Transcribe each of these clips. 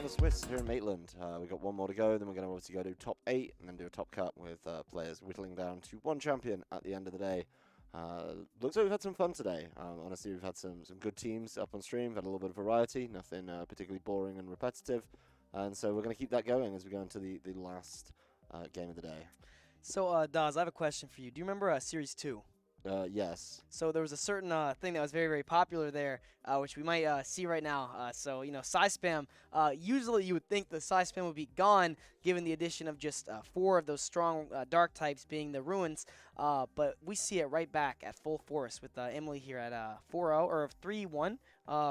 the Swiss here in Maitland. We've got one more to go, then we're going to obviously go to top 8 and then do a top cut with players whittling down to one champion at the end of the day. Looks like we've had some fun today. Honestly, we've had some good teams up on stream. We've had a little bit of variety, nothing particularly boring and repetitive. And so we're going to keep that going as we go into the last game of the day. So, Daz, I have a question for you. Do you remember Series 2? Yes. So there was a certain thing that was very, very popular there, which we might see right now. So, size spam. Usually you would think the size spam would be gone given the addition of just 4 of those strong dark types being the ruins. But we see it right back at full force with Emily here at 4-0 or 3-1,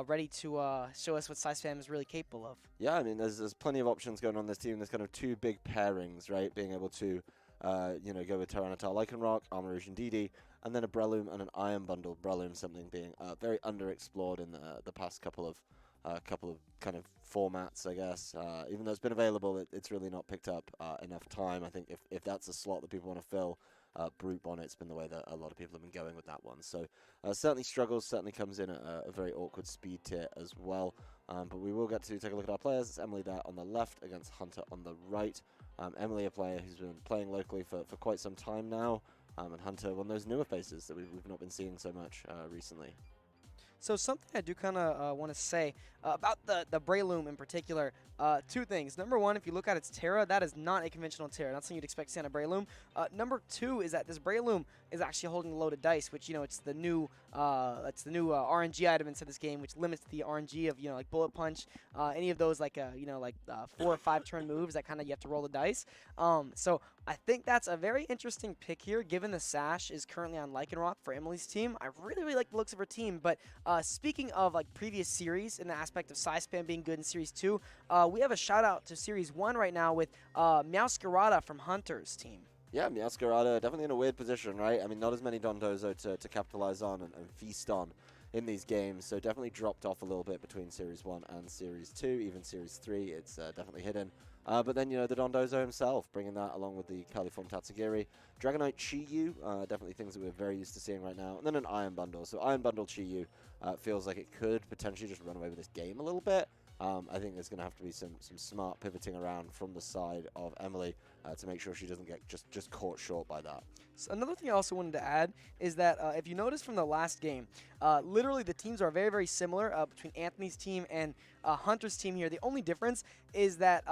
ready to show us what size spam is really capable of. Yeah, I mean, there's plenty of options going on this team. There's kind of 2 big pairings, right? Being able to go with Tyranitar Lycanroc, Armarouge and Didi, and then a Breloom and an Iron Bundle. Breloom something being very underexplored in the past couple of kind of formats, I guess. Even though it's been available, it's really not picked up enough time. I think if that's a slot that people want to fill, Brute Bonnet's been the way that a lot of people have been going with that one. So certainly struggles, certainly comes in at a very awkward speed tier as well. But we will get to take a look at our players. It's Emily there on the left against Hunter on the right. Emily, a player who's been playing locally for quite some time now. And Hunter, one of those newer faces that we've not been seeing so much recently. So something I do kind of want to say about the Breloom in particular, 2 things. Number 1, if you look at its Terra, that is not a conventional Terra. Not something you'd expect to see on a Breloom. Number 2 is that this Breloom is actually holding a loaded dice, which it's the new RNG item into this game, which limits the RNG of like Bullet Punch, any of those 4 or 5 turn moves that kind of you have to roll the dice. So I think that's a very interesting pick here, given the Sash is currently on Lycanroc for Emily's team. I really like the looks of her team, but speaking of previous series in the aspect of size spam being good in Series 2, we have a shout out to Series 1 right now with Meowscarada from Hunter's team. Yeah, Meowscarada definitely in a weird position, right? I mean, not as many Dondozo to capitalize on and feast on in these games, so definitely dropped off a little bit between Series 1 and Series 2, even Series 3, it's definitely hidden. But then, the Dondozo himself, bringing that along with the Californ Tatsugiri. Dragonite Chi-Yu, definitely things that we're very used to seeing right now. And then an Iron Bundle. So Iron Bundle Chi-Yu feels like it could potentially just run away with this game a little bit. I think there's going to have to be some smart pivoting around from the side of Emily to make sure she doesn't get just caught short by that. So another thing I also wanted to add is that if you notice from the last game, literally the teams are very, very similar between Anthony's team and Hunter's team here. The only difference is that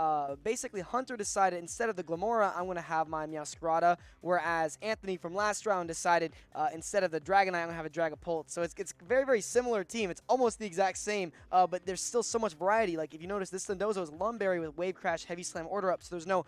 basically Hunter decided instead of the Glamora, I'm going to have my Meowscarada, whereas Anthony from last round decided instead of the Dragonite, I'm going to have a Dragapult. So it's a very, very similar team. It's almost the exact same, but there's still so much variety. Like if you notice, this Dondozo is Lumberry with Wave Crash, Heavy Slam, Order Up, so there's no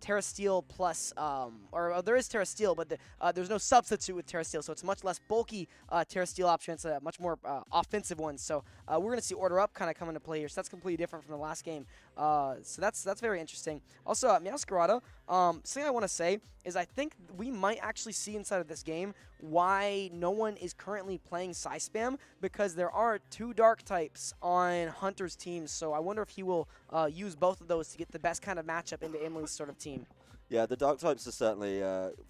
Terra Steel plus, or there is Terra Steel, but there's no substitute with Terra Steel, so it's a much less bulky Terra Steel option. It's a much more offensive one. So we're going to see Order Up kind of come into play here. So that's completely different from the last game. So that's very interesting. Also, Meowscarada, something I want to say is I think we might actually see inside of this game why no one is currently playing Size Spam, because there are 2 dark types on Hunter's team. So I wonder if he will use both of those to get the best kind of matchup into Emily's sort of team. Yeah, the dark types are certainly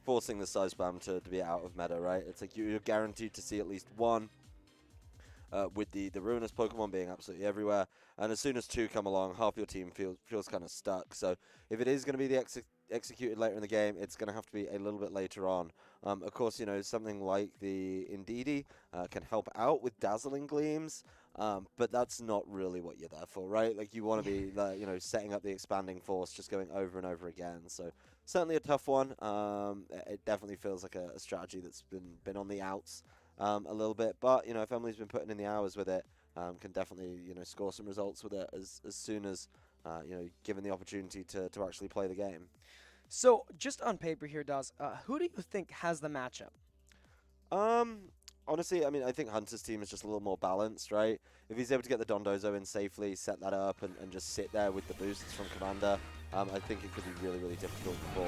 forcing the size spam to be out of meta, right? It's like you're guaranteed to see at least one, with the ruinous Pokemon being absolutely everywhere. And as soon as 2 come along, half your team feels kind of stuck. So if it is going to be the executed later in the game, it's going to have to be a little bit later on. Of course, something like the Indeedee can help out with Dazzling Gleams, but that's not really what you're there for, right? Like you want to be, setting up the expanding force, just going over and over again. So certainly a tough one. It definitely feels like a strategy that's been on the outs a little bit. But if Emily's been putting in the hours with it, can definitely score some results with it as soon as given the opportunity to actually play the game. So just on paper here, Daz, who do you think has the matchup? Honestly, I mean, I think Hunter's team is just a little more balanced, right? If he's able to get the Dondozo in safely, set that up, and just sit there with the boosts from Commander, I think it could be really, really difficult for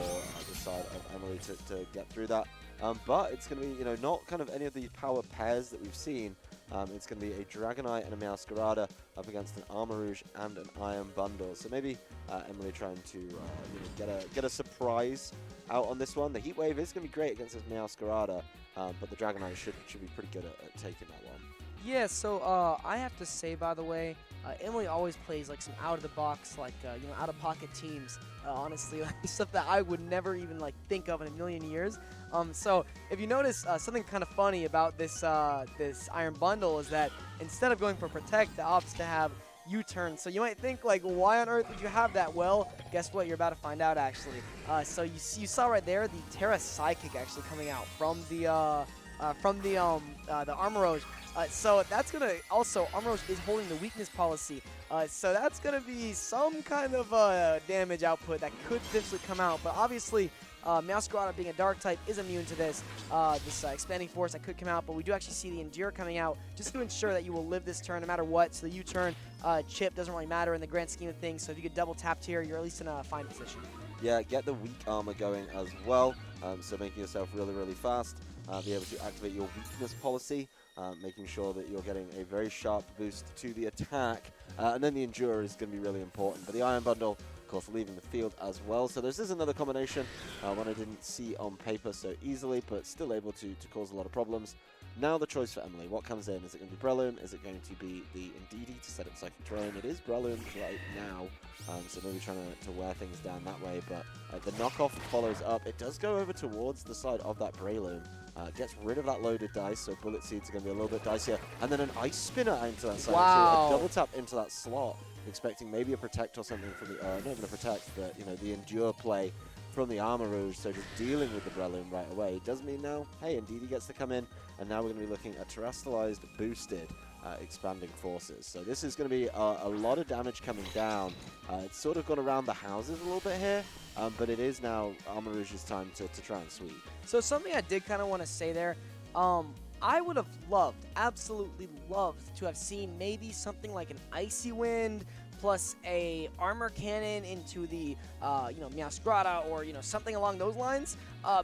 the side of Emily to get through that. But it's going to be, not kind of any of the power pairs that we've seen. It's going to be a Dragonite and a Meowscarada up against an Armarouge and an Iron Bundle. So maybe Emily trying to get a surprise out on this one. The Heat Wave is going to be great against this Meowscarada, but the Dragonite should be pretty good at taking that one. Yeah, so I have to say, by the way, Emily always plays like some out of the box, like out of pocket teams. Honestly, like stuff that I would never even like think of in a million years. So if you notice, something kind of funny about this Iron Bundle is that instead of going for Protect, it opts to have U-turn. So you might think like, why on earth would you have that? Well, guess what? You're about to find out actually. So you saw right there the Terra Psychic actually coming out from the Armorage. So that's going to also, Armorage is holding the weakness policy. So that's going to be some kind of damage output that could potentially come out. But obviously, Meowscarada being a dark type is immune to this expanding force that could come out. But we do actually see the Endure coming out just to ensure that you will live this turn no matter what. So the U-turn chip doesn't really matter in the grand scheme of things. So if you get double tapped here, you're at least in a fine position. Yeah, get the weak armor going as well, so making yourself really, really fast. Be able to activate your weakness policy, making sure that you're getting a very sharp boost to the attack. And then the Endure is going to be really important. But the Iron Bundle, of course, leaving the field as well. So this is another combination, one I didn't see on paper so easily, but still able to cause a lot of problems. Now the choice for Emily. What comes in? Is it going to be Braum? Is it going to be the Indeedee to set up Psychic Terrain? It is Braum right now, so maybe trying to wear things down that way. But the knockoff follows up. It does go over towards the side of that Braum. Gets rid of that loaded dice, so Bullet Seeds are going to be a little bit dicier. And then an Ice Spinner into that side. Wow. So a double tap into that slot, expecting maybe a Protect or something from the, not even a Protect, but, the Endure play from the Armor Rouge, so just dealing with the Braum right away. Does mean now, hey, Indeedee gets to come in, and now we're going to be looking at Terrestrialized, boosted, expanding forces. So this is going to be a lot of damage coming down. It's sort of gone around the houses a little bit here, but it is now Armor Rouge's time to try and sweep. So something I did kind of want to say there, I would have absolutely loved to have seen maybe something like an Icy Wind plus a armor cannon into the, Meowscarada or, something along those lines,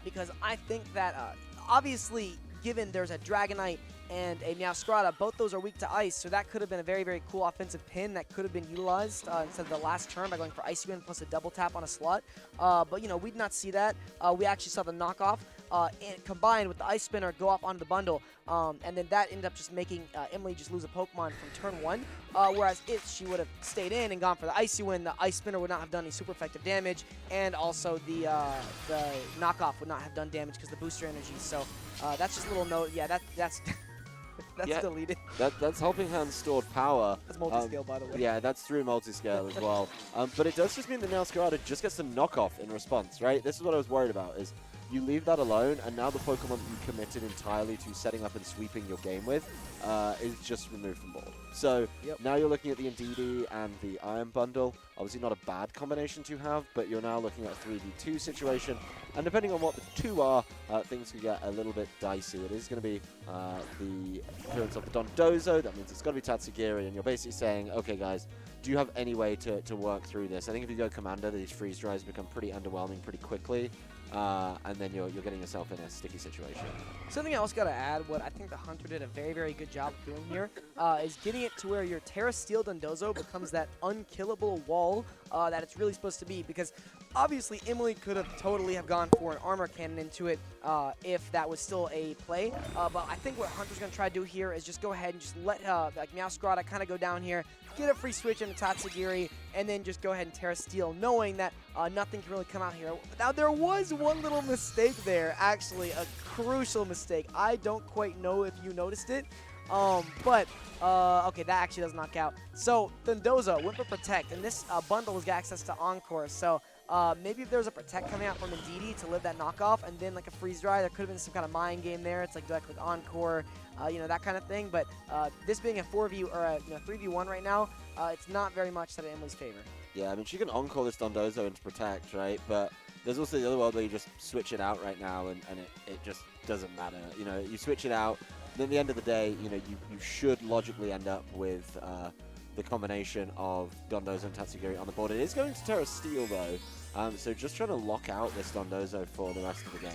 because I think that, obviously, given there's a Dragonite and a Meowscarada, both those are weak to ice, so that could have been a very, very cool offensive pin that could have been utilized instead of the last turn by going for Icy Wind plus a double tap on a slot. But, we did not see that. We actually saw the knockoff and combined with the Ice Spinner go off onto the bundle, and then that ended up just making Emily just lose a Pokemon from turn 1, whereas if she would have stayed in and gone for the Icy Wind, the Ice Spinner would not have done any super effective damage, and also the knockoff would not have done damage because the booster energy. So that's just a little note. Yeah, that's that's deleted. That's Helping Hand stored power. That's multi-scale, by the way. Yeah, that's through multi-scale as well. But it does just mean that now Scarada just gets a knockoff in response, right? This is what I was worried about, is you leave that alone, and now the Pokemon that you committed entirely to setting up and sweeping your game with is just removed from board. So now you're looking at the Indeedee and the Iron Bundle. Obviously not a bad combination to have, but you're now looking at a 3v2 situation. And depending on what the two are, things can get a little bit dicey. It is going to be the appearance of the Dondozo. That means it's got to be Tatsugiri, and you're basically saying, okay, guys, do you have any way to work through this? I think if you go Commander, these freeze dries become pretty underwhelming pretty quickly. And then you're getting yourself in a sticky situation. Something else got to add, what I think the Hunter did a very, very good job of doing here, is getting it to where your Terra Steel Dondozo becomes that unkillable wall that it's really supposed to be. Because obviously Emily could have totally have gone for an armor cannon into it if that was still a play. But I think what Hunter's going to try to do here is just go ahead and just let like Meowscarada kind of go down here, get a free switch into Tatsugiri, and then just go ahead and Terra Steel, knowing that nothing can really come out here. Now, there was one little mistake there, actually, a crucial mistake. I don't quite know if you noticed it, but okay, that actually does knock out. So, Dondozo went for Protect, and this bundle has got access to Encore, so maybe if there was a Protect coming out from Indeedee to live that knockoff, and then like a Freeze Dry, there could have been some kind of mind game there. It's like do I click Encore, that kind of thing. But this being a 4v or a 3v1 right now, it's not very much set in Emily's favor. Yeah, I mean, she can Encore this Dondozo into Protect, right? But there's also the other world where you just switch it out right now, and it just doesn't matter. You switch it out, and at the end of the day, you should logically end up with the combination of Dondozo and Tatsugiri on the board. It is going to Terra Steel, though, so just trying to lock out this Dondozo for the rest of the game.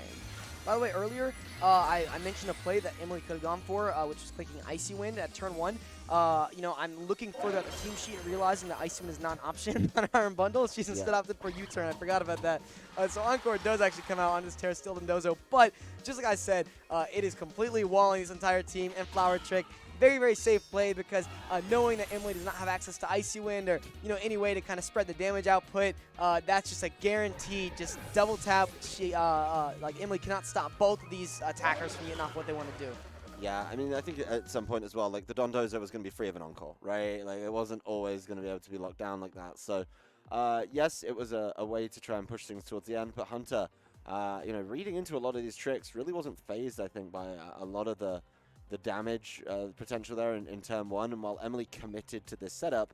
By the way, earlier, I mentioned a play that Emily could have gone for, which was clicking Icy Wind at turn 1. I'm looking further at the team sheet and realizing that Icy Wind is not an option on Iron Bundle. She's instead opted for U-turn. I forgot about that. So Encore does actually come out on this Terra Steel Dondozo. But just like I said, it is completely walling this entire team and Flower Trick. very, very safe play because knowing that Emily does not have access to Icy Wind or, any way to kind of spread the damage output, that's just a guaranteed just double tap. Like Emily cannot stop both of these attackers from getting off what they want to do. Yeah, I mean, I think at some point as well, like, the Dondozo was going to be free of an encore, right? Like, it wasn't always going to be able to be locked down like that. So, yes, it was a way to try and push things towards the end, but Hunter, reading into a lot of these tricks really wasn't phased, I think, by a lot of the damage potential there in turn one. And while Emily committed to this setup,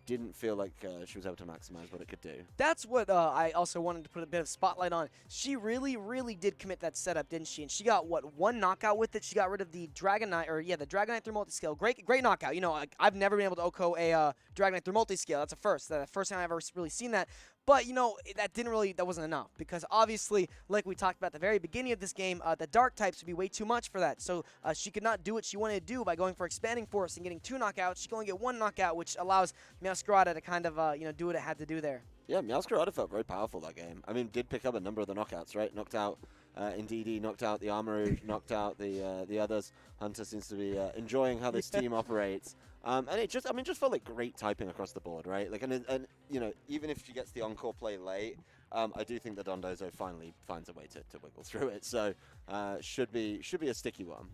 didn't feel like she was able to maximize what it could do. That's what I also wanted to put a bit of spotlight on. She really, really did commit that setup, didn't she? And she got, one knockout with it. She got rid of the Dragon Knight, the Dragon Knight through multi-scale. Great knockout. I've never been able to OHKO a Dragon Knight through multi-scale. That's a first. The first time I've ever really seen that. But, that wasn't enough because obviously, like we talked about at the very beginning of this game, the dark types would be way too much for that. So she could not do what she wanted to do by going for Expanding Force and getting 2 knockouts. She can only get 1 knockout, which allows Meowscarada to kind of, do what it had to do there. Yeah, Meowscarada felt very powerful that game. I mean, did pick up a number of the knockouts, right? Knocked out Indeedee, knocked out the Armoru, knocked out the others. Hunter seems to be enjoying how this team operates. And it just felt like great typing across the board, right? Like, and even if she gets the encore play late, I do think that Dondozo finally finds a way to wiggle through it. So, should be a sticky one.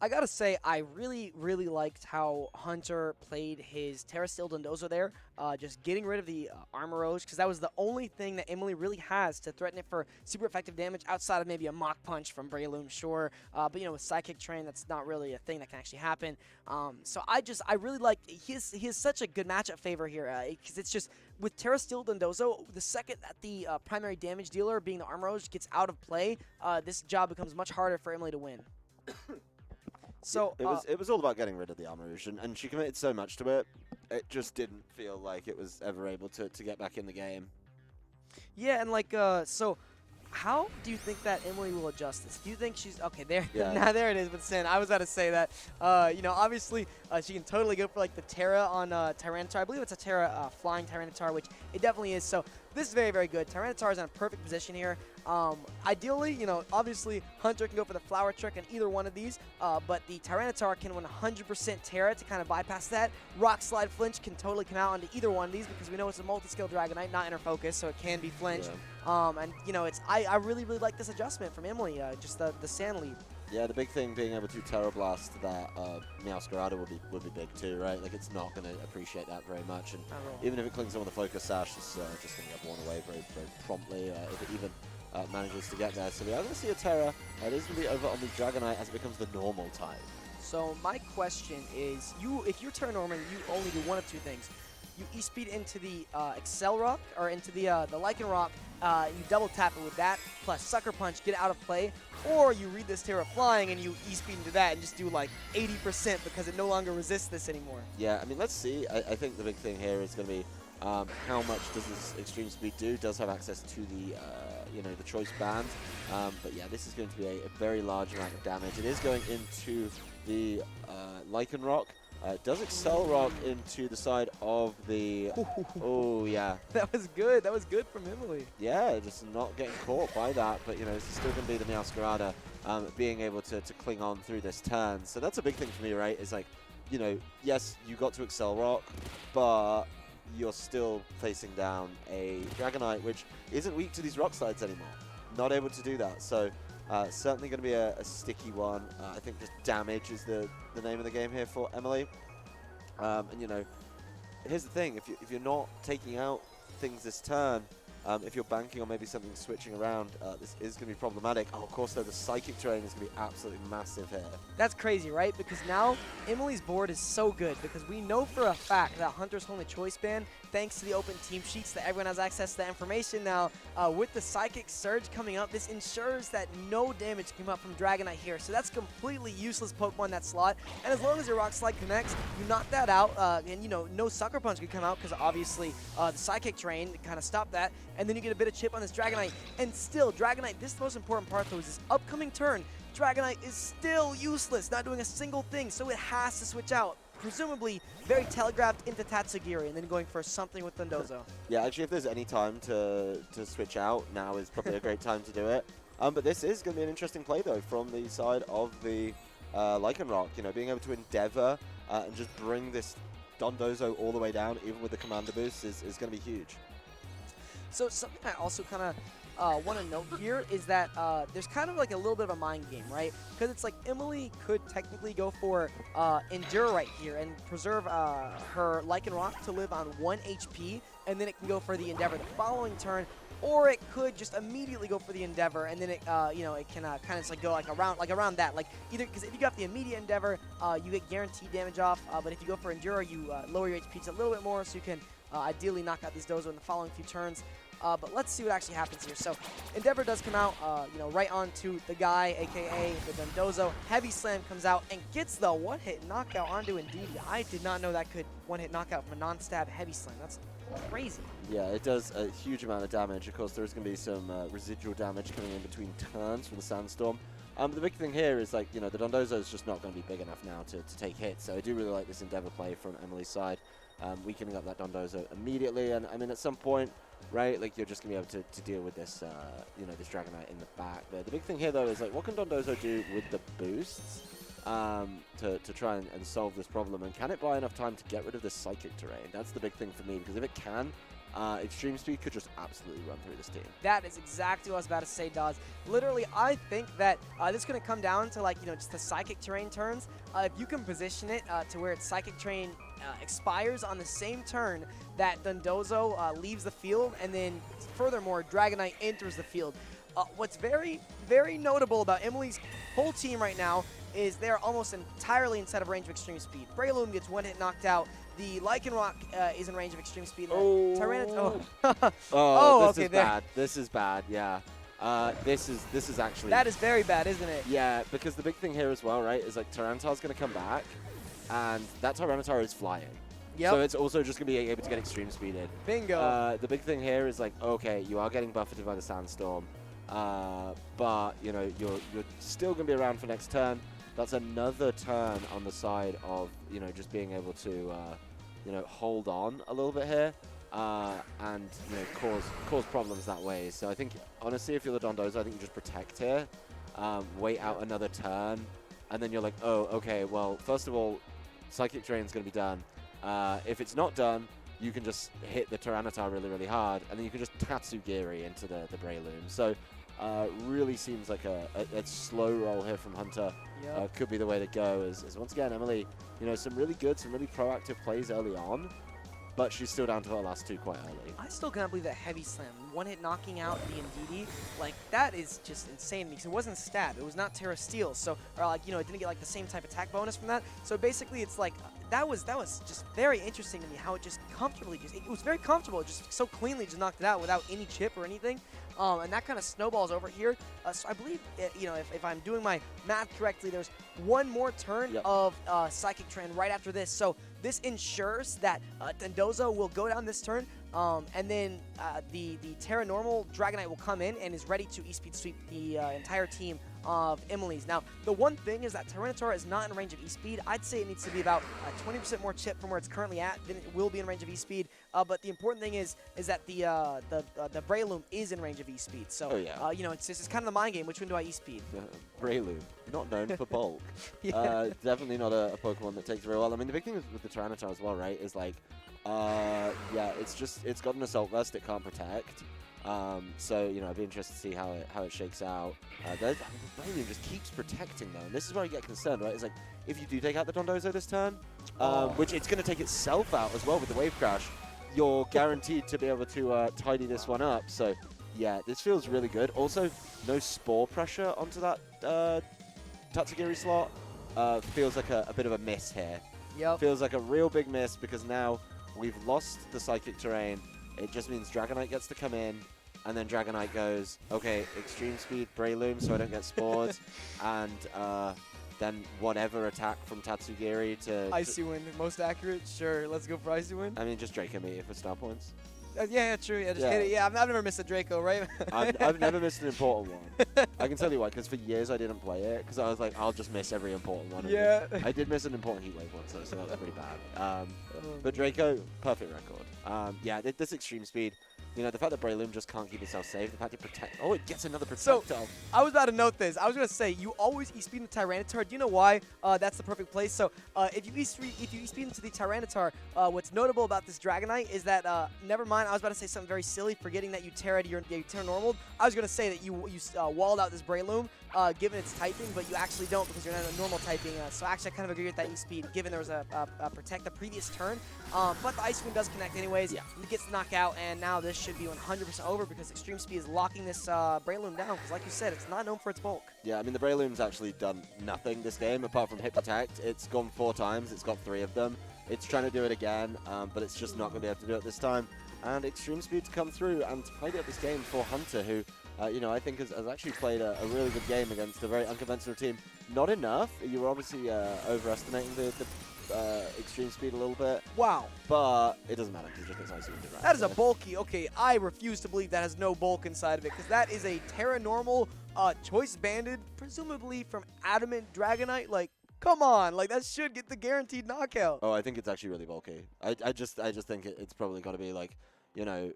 I gotta say, I really, really liked how Hunter played his Terra Steel Dondozo there, just getting rid of the Armorage, because that was the only thing that Emily really has to threaten it for super effective damage outside of maybe a Mach Punch from Braum, sure. But, with Psychic Train, that's not really a thing that can actually happen. So I really like, he has such a good matchup favor here, because it's just, with Terra Steel Dondozo, the second that the primary damage dealer, being the Armorage, gets out of play, this job becomes much harder for Emily to win. So it was all about getting rid of the Armourouge, and she committed so much to it, it just didn't feel like it was ever able to get back in the game. Yeah, and so how do you think that Emily will adjust this? Do you think she's okay? There, yeah. Now there it is. But Sin, I was about to say that. Obviously, she can totally go for like the Terra on Tyranitar. I believe it's a Terra flying Tyranitar, which it definitely is. So this is very, very good. Tyranitar is in a perfect position here. Ideally, obviously Hunter can go for the Flower Trick on either one of these, but the Tyranitar can 100% Terra to kind of bypass that. Rock Slide Flinch can totally come out onto either one of these because we know it's a multi-scale Dragonite, not inner focus, so it can be flinched. Yeah. I really, really like this adjustment from Emily, just the Sand Lead. Yeah, the big thing being able to Terra Blast that Meowscarada would be big too, right? Like, it's not going to appreciate that very much, and even if it clings on with the Focus Sash, it's just going to get worn away very, very promptly if it even manages to get there. So we are going to see a Terra. It is going to be over on the Dragonite as it becomes the normal type. So my question is, if you're Terra Norman, you only do one of two things. You E-Speed into the Excel Rock, or into the Lycan Rock, you double tap it with that, plus Sucker Punch, get it out of play, or you read this Terra Flying and you E-Speed into that and just do like 80% because it no longer resists this anymore. Yeah, I mean, let's see. I think the big thing here is going to be how much does this Extreme Speed do? It does have access to the the choice band, but yeah, this is going to be a very large amount of damage. It is going into the Lycan Rock. It does Excel Rock into the side of the... Oh, yeah. That was good. That was good from Emily. Yeah, just not getting caught by that. But, this is still going to be the Meowscarada being able to cling on through this turn. So that's a big thing for me, right? Is like, yes, you got to Excel Rock, but you're still facing down a Dragonite, which isn't weak to these rock slides anymore. Not able to do that. So... certainly going to be a sticky one. I think just damage is the name of the game here for Emily. And here's the thing: if you're not taking out things this turn, if you're banking on maybe something switching around, this is going to be problematic. Oh, of course, though, the Psychic Terrain is going to be absolutely massive here. That's crazy, right? Because now Emily's board is so good because we know for a fact that Hunter's holding choice band thanks to the open team sheets that everyone has access to that information now. With the Psychic Surge coming up, this ensures that no damage can come up from Dragonite here. So that's completely useless Pokemon in that slot. And as long as your Rock Slide connects, you knock that out, and no Sucker Punch can come out because obviously the Psychic Terrain kind of stopped that. And then you get a bit of chip on this Dragonite. And still, Dragonite, this is the most important part though, is this upcoming turn. Dragonite is still useless, not doing a single thing, so it has to switch out. Presumably very telegraphed into Tatsugiri and then going for something with Dondozo. Yeah, actually, if there's any time to switch out, now is probably a great time to do it. But this is going to be an interesting play, though, from the side of the Lycanroc, being able to endeavor and just bring this Dondozo all the way down, even with the Commander boost, is going to be huge. So something I also kind of want to note here is that there's kind of like a little bit of a mind game, right? Because it's like Emily could technically go for Endure right here and preserve her Lycanroc to live on 1 HP, and then it can go for the Endeavor the following turn, or it could just immediately go for the Endeavor, and then it, it can kind of like go around that. Like either because if you got the immediate Endeavor, you get guaranteed damage off, but if you go for Endure, you lower your HP a little bit more, so you can ideally knock out these Dozo in the following few turns. But let's see what actually happens here. So Endeavor does come out, right onto the guy, aka the Dondozo. Heavy Slam comes out and gets the one-hit knockout onto Indeedee. I did not know that could one-hit knockout from a non-stab Heavy Slam. That's crazy. Yeah, it does a huge amount of damage. Of course, there's going to be some residual damage coming in between turns from the Sandstorm. The big thing here is, like, the Dondozo is just not going to be big enough now to take hits. So I do really like this Endeavor play from Emily's side, weakening up that Dondozo immediately. And, I mean, at some point, right, like, you're just going to be able to deal with this, this Dragonite in the back there. The big thing here, though, is, like, what can Dondozo do with the boosts to try and solve this problem? And can it buy enough time to get rid of this Psychic terrain? That's the big thing for me, because if it can, Extreme Speed could just absolutely run through this team. That is exactly what I was about to say, Dawes. Literally, I think that this is going to come down to, like, just the Psychic Terrain turns. If you can position it to where its Psychic Terrain expires on the same turn that Dondozo leaves the field, and then furthermore, Dragonite enters the field. What's very, very notable about Emily's whole team right now is they're almost entirely inside of range of Extreme Speed. Braum gets one hit knocked out. The Lycanroc is in range of Extreme Speed. Oh, oh, this okay, is bad. This is bad. Yeah. This is actually. That is very bad, isn't it? Yeah, because the big thing here as well, right, is like Tyranitar's going to come back, and that Tyranitar is flying. Yep. So it's also just going to be able to get Extreme Speeded. Bingo. The big thing here is, like, okay, you are getting buffeted by the Sandstorm, but you're still going to be around for next turn. That's another turn on the side of just being able to hold on a little bit here, and cause problems that way. So I think honestly, if you're the Dondozo, I think you just protect here, wait out another turn, and then you're like, oh, okay, well, first of all, Psychic Drain's going to be done. If it's not done, you can just hit the Tyranitar really, really hard, and then you can just Tatsugiri into the Braum. So really seems like a slow roll here from Hunter. Yep. Could be the way to go. As once again, Emily, some really good, some really proactive plays early on, but she's still down to her last two quite early. I still cannot believe that Heavy Slam, one hit knocking out the Indeedee, like, that is just insane because it wasn't stab, it was not Terra Steel, so, or it didn't get like the same type attack bonus from that. So basically, it's like that was just very interesting to me how it just comfortably it was very comfortable, it just so cleanly just knocked it out without any chip or anything. And that kind of snowballs over here. So I believe, if I'm doing my math correctly, there's one more turn of Psychic Terrain right after this. So this ensures that Dondozo will go down this turn, and then the Terra Normal Dragonite will come in and is ready to E-Speed sweep the entire team of Emily's. Now, the one thing is that Tyranitar is not in range of E-Speed. I'd say it needs to be about 20% more chip from where it's currently at, then it will be in range of E-Speed. But the important thing is that the Braum is in range of E-Speed. So, it's kind of the mind game. Which one do I E-Speed? Braum, not known for bulk. Definitely not a Pokemon that takes very well. I mean, the big thing with the Tyranitar as well, right, is like, it's got an Assault Vest it can't protect. So, I'd be interested to see how it shakes out. Braum just keeps protecting, though. And this is where I get concerned, right? It's like, if you do take out the Dondozo this turn, which it's going to take itself out as well with the Wave Crash, you're guaranteed to be able to tidy this one up. So, yeah, this feels really good. Also, no Spore pressure onto that Tatsugiri slot. Feels like a bit of a miss here. Yep. Feels like a real big miss because now we've lost the Psychic Terrain. It just means Dragonite gets to come in, and then Dragonite goes, okay, Extreme Speed, Braum, so I don't get Spores, and then whatever attack from Tatsugiri to... Icy Wind, most accurate? Sure, let's go for Icy Wind. I mean, just Draco Meteor for star points. Yeah, true. Yeah, just hit it. Yeah, I've never missed a Draco, right? I've never missed an important one. I can tell you why, because for years I didn't play it, because I was like, I'll just miss every important one. Yeah. I did miss an important Heat Wave once, though, so that was pretty bad. But Draco, perfect record. Yeah, this Extreme Speed, You know, the fact that Braum just can't keep himself safe, the fact he protect. Oh, it gets another So, protectile. I was about to note this. I was going to say, you always E-speed the Tyranitar. Do you know why? That's the perfect place. So, if you E-speed into the Tyranitar, what's notable about this Dragonite is that, never mind, I was about to say something very silly, forgetting that you Terra Normal. I was going to say that you walled out this Breloom, given its typing, but you actually don't because you're not a normal typing. So, actually, I kind of agree with that E-speed, given there was a Protect the previous turn. But the Ice Wind does connect anyways. Yeah. He gets the knockout, and now this should be 100% over because Extreme Speed is locking this Breloom down because, like you said, it's not known for its bulk. Yeah, I mean, the Breloom's actually done nothing this game apart from hit protect. It's gone 4 times. It's got 3 of them. It's trying to do it again, but it's just not going to be able to do it this time. And Extreme Speed to come through and tidy up this game for Hunter, who, you know, I think has actually played a really good game against a very unconventional team. Not enough. You were obviously overestimating the Extreme Speed a little bit. Wow. But it doesn't matter. He just gets icy with it, right? That is a bulky. Okay, I refuse to believe that has no bulk inside of it because that is a Terra Normal Choice Banded, presumably from Adamant Dragonite. Like, come on. Like, that should get the guaranteed knockout. Oh, I think it's actually really bulky. I just think it's probably got to be like, you know,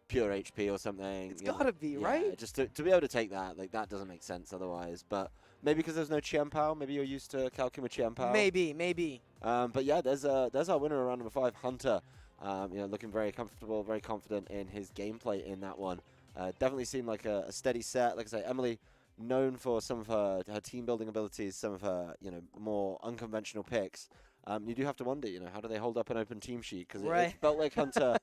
pure HP or something. It's got to be, yeah, right? Just to be able to take that, like, that doesn't make sense otherwise. But maybe because there's no Chienpao. Maybe you're used to calcing with Chienpao. Maybe. But yeah, there's our winner of round number 5, Hunter. You know, looking very comfortable, very confident in his gameplay in that one. Definitely seemed like a steady set. Like I say, Emily, known for some of her team building abilities, some of her, you know, more unconventional picks. You do have to wonder, you know, how do they hold up an open team sheet? Because it felt like Hunter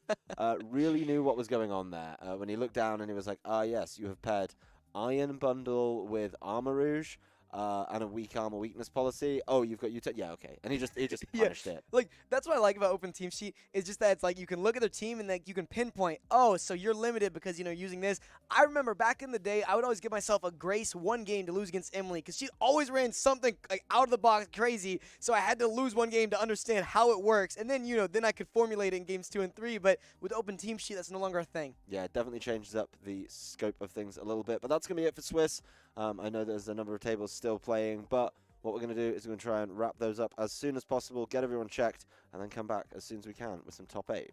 really knew what was going on there. When he looked down and he was like, yes, you have paired Iron Bundle with Armor Rouge. And a weak armor weakness policy. Oh, you've got yeah, okay. And he just punished it. Like, that's what I like about Open Team Sheet is just that it's like you can look at their team and like you can pinpoint, oh, so you're limited because, you know, using this. I remember back in the day, I would always give myself a grace 1 game to lose against Emily because she always ran something like out of the box crazy. So I had to lose 1 game to understand how it works. And then, you know, then I could formulate it in games 2 and 3. But with Open Team Sheet, that's no longer a thing. Yeah, it definitely changes up the scope of things a little bit. But that's going to be it for Swiss. I know there's a number of tables still playing, but what we're going to do is we're going to try and wrap those up as soon as possible, get everyone checked, and then come back as soon as we can with some top 8.